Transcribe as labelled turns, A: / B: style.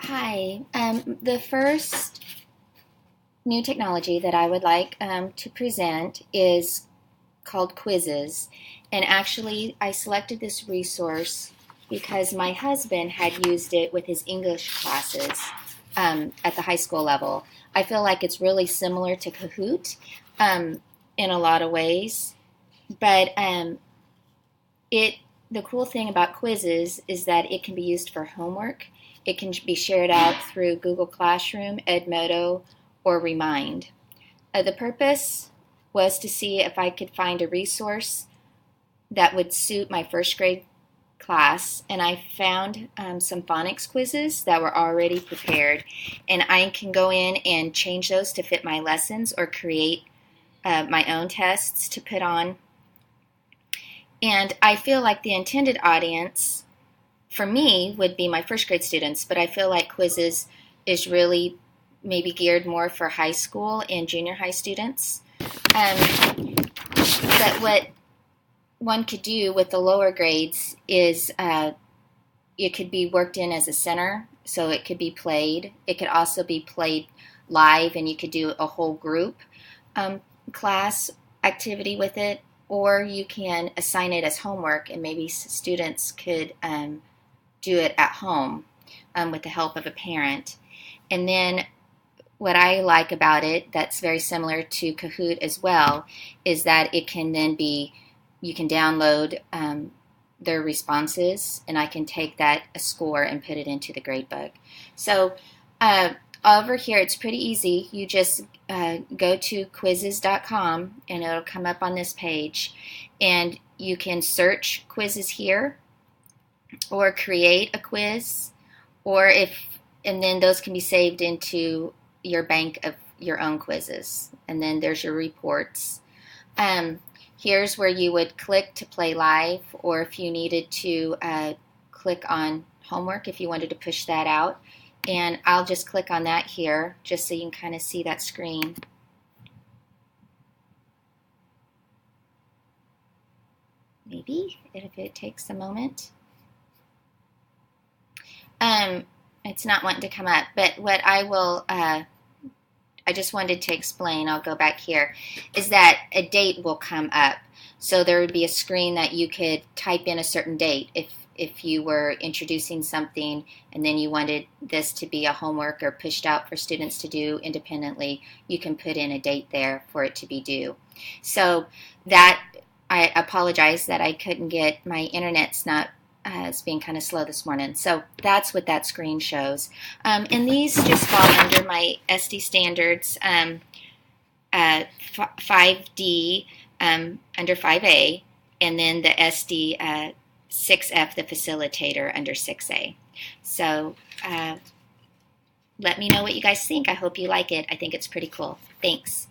A: Hi. The first new technology that I would like to present is called quizzes. And actually, I selected this resource because my husband had used it with his English classes at the high school level. I feel like it's really similar to Kahoot in a lot of ways, but it the cool thing about quizzes is that it can be used for homework. It can be shared out through Google Classroom, Edmodo, or Remind. The purpose was to see if I could find a resource that would suit my first grade class, and I found some phonics quizzes that were already prepared, and I can go in and change those to fit my lessons or create my own tests to put on. And I feel like the intended audience for me would be my first grade students, but I feel like quizzes is really maybe geared more for high school and junior high students. But what one could do with the lower grades is it could be worked in as a center, so it could be played. It could also be played live, and you could do a whole group class activity with it, or you can assign it as homework, and maybe students could do it at home with the help of a parent. And then what I like about it, that's very similar to Kahoot as well, is that it can then be, you can download their responses, and I can take that a score and put it into the gradebook. So over here, it's pretty easy. You just go to quizzes.com, and it'll come up on this page, and you can search quizzes here, or create a quiz, and then those can be saved into your bank of your own quizzes, and then there's your reports. Here's where you would click to play live, or if you needed to click on homework if you wanted to push that out. And I'll just click on that here just so you can kind of see that screen. Maybe if it takes a moment. It's not wanting to come up, but what I just wanted to explain, I'll go back here, is that a date will come up. So there would be a screen that you could type in a certain date if you were introducing something and then you wanted this to be a homework or pushed out for students to do independently, you can put in a date there for it to be due. So that, I apologize that I couldn't get, my internet's not, it's being kind of slow this morning. So that's what that screen shows. And these just fall under my SD standards 5D under 5A, and then the SD 6F, the facilitator, under 6A. So let me know what you guys think. I hope you like it. I think it's pretty cool. Thanks.